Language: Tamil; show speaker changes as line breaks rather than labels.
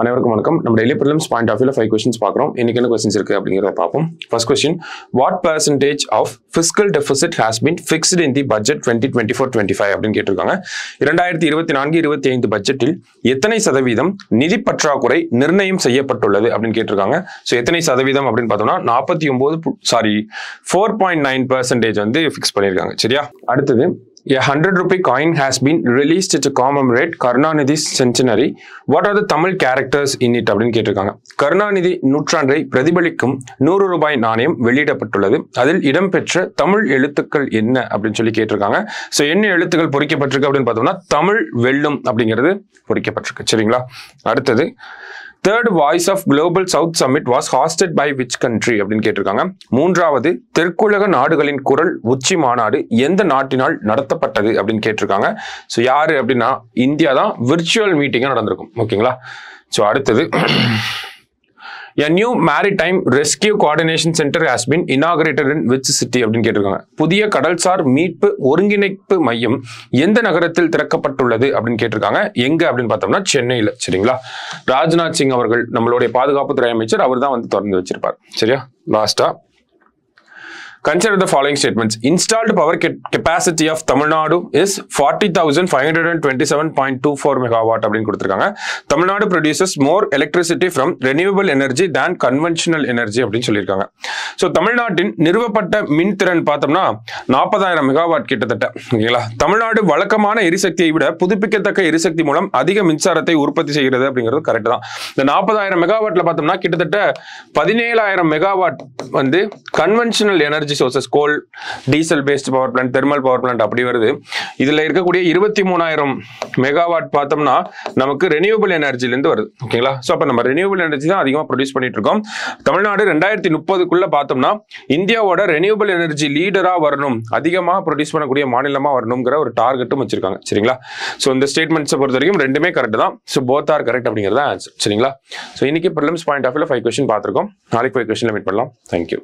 அனைவருக்கும் வணக்கம். நம்ம டெய்லி ப்ரிலிம்ஸ் பாயிண்ட் ஆஃப் வியூல 5 क्वेश्चंस பார்க்குறோம். இன்னைக்கு என்ன क्वेश्चंस இருக்கு அப்படிங்கறத பார்ப்போம். First question, what percentage of fiscal deficit has been fixed in the budget 2024-25 அப்படின்னு கேட்டிருக்காங்க. 2024-25 பட்ஜெட்டில் எத்தனை சதவீதம் நிதி பற்றாக்குறை நிர்ணயம் செய்யப்பட்டுள்ளது அப்படின்னு கேட்டிருக்காங்க. ஸோ எத்தனை சதவீதம் அப்படின்னு பார்த்தோம்னா 4.9% வந்து ஃபிக்ஸ் பண்ணியிருக்காங்க. சரியா? அடுத்தது, a 100 rupee coin has been released to commemorate Karunanidhi's centenary. What are the Tamil characters in it அப்படின்னு கேட்டிருக்காங்க. கருணாநிதி நூற்றாண்டை பிரதிபலிக்கும் 100 ரூபாய் நாணயம் வெளியிடப்பட்டுள்ளது. அதில் இடம்பெற்ற தமிழ் எழுத்துக்கள் என்ன அப்படின்னு சொல்லி கேட்டிருக்காங்க. ஸோ என்ன எழுத்துக்கள் பொறிக்கப்பட்டிருக்கு அப்படின்னு பார்த்தோம்னா தமிழ் வெல்லும் அப்படிங்கிறது பொறிக்கப்பட்டிருக்கு. சரிங்களா? அடுத்தது, Third Voice of Global South Summit was hosted by which country அப்படின்னு கேட்டிருக்காங்க. மூன்றாவது தெற்குலக நாடுகளின் குரல் உச்சி மாநாடு எந்த நாட்டினால் நடத்தப்பட்டது அப்படின்னு கேட்டிருக்காங்க. ஸோ யாரு அப்படின்னா இந்தியா தான் விர்ச்சுவல் மீட்டிங்கா நடந்திருக்கும். ஓகேங்களா? ஸோ அடுத்தது, A new maritime rescue coordination center has been inaugurated in which city அப்படின்னு கேட்டிருக்காங்க. புதிய கடல்சார் மீட்பு ஒருங்கிணைப்பு மையம் எந்த நகரத்தில் திறக்கப்பட்டுள்ளது அப்படின்னு கேட்டிருக்காங்க. எங்க அப்படின்னு பார்த்தோம்னா சென்னையில. சரிங்களா? ராஜ்நாத் சிங் அவர்கள், நம்மளுடைய பாதுகாப்புத்துறை அமைச்சர், அவர் தான் வந்து திறந்து வச்சிருப்பார். சரியா? லாஸ்டா, consider the following statements. Installed power capacity of Tamil Nadu is 40,527.24 megawatt அப்படின்னு கொடுத்திருக்காங்க. Tamil Nadu produces more electricity from renewable energy than conventional energy அப்படின்னு சொல்லியிருக்காங்க. ஸோ தமிழ்நாட்டின் நிறுவப்பட்ட மின்திறன் பார்த்தோம்னா 40,000 மெகாவாட் கிட்டத்தட்ட. ஓகேங்களா? தமிழ்நாடு வழக்கமான எரிசக்தியை விட புதுப்பிக்கத்தக்க எரிசக்தி மூலம் அதிக மின்சாரத்தை உற்பத்தி செய்கிறது அப்படிங்கிறது கரெக்ட் தான். இந்த 40,000 மெகாவாட்ல பார்த்தோம்னா கிட்டத்தட்ட 17,000 மெகாவாட் வந்து conventional energy sources, coal, diesel based power plant, thermal power plant அப்படி வருது. இதுல இருக்கக்கூடிய 23,000 மெகாவாட் பார்த்தோம்னா நமக்கு ரெனியூபிள் எனர்ஜில வருது. ஓகேங்களா? சோ அப்ப நம்ம ரெனியூபிள் எனர்ஜி தான் அதிகமா ப்ரொடியூஸ் பண்ணிட்டு இருக்கோம். தமிழ்நாடு 2030க்குள்ள பார்த்தோம்னா இந்தியாவோட ரெனியூபிள் எனர்ஜி லீடரா வரணும், அதிகமா ப்ரொடியூஸ் பண்ணக்கூடிய மாநிலமா வரணும்ங்கிற ஒரு டார்கெட்டும் வச்சிருக்காங்க. சரிங்களா? சோ இந்த ஸ்டேட்மெண்ட்ஸை பொறுத்த வரைக்கும் ரெண்டுமே கரெக்ட் தான். சோ போத் ஆர் கரெக்ட் அப்படிங்கிறது ஆன்சர். சரிங்களா? சோ இன்னைக்கு ப்ரிலிம்ஸ் பாயிண்ட் ஆஃப் வியூல 5 क्वेश्चन பார்த்திருக்கோம். நாளைக்கு 5 क्वेश्चनல மீட் பண்ணலாம். தேங்க்யூ.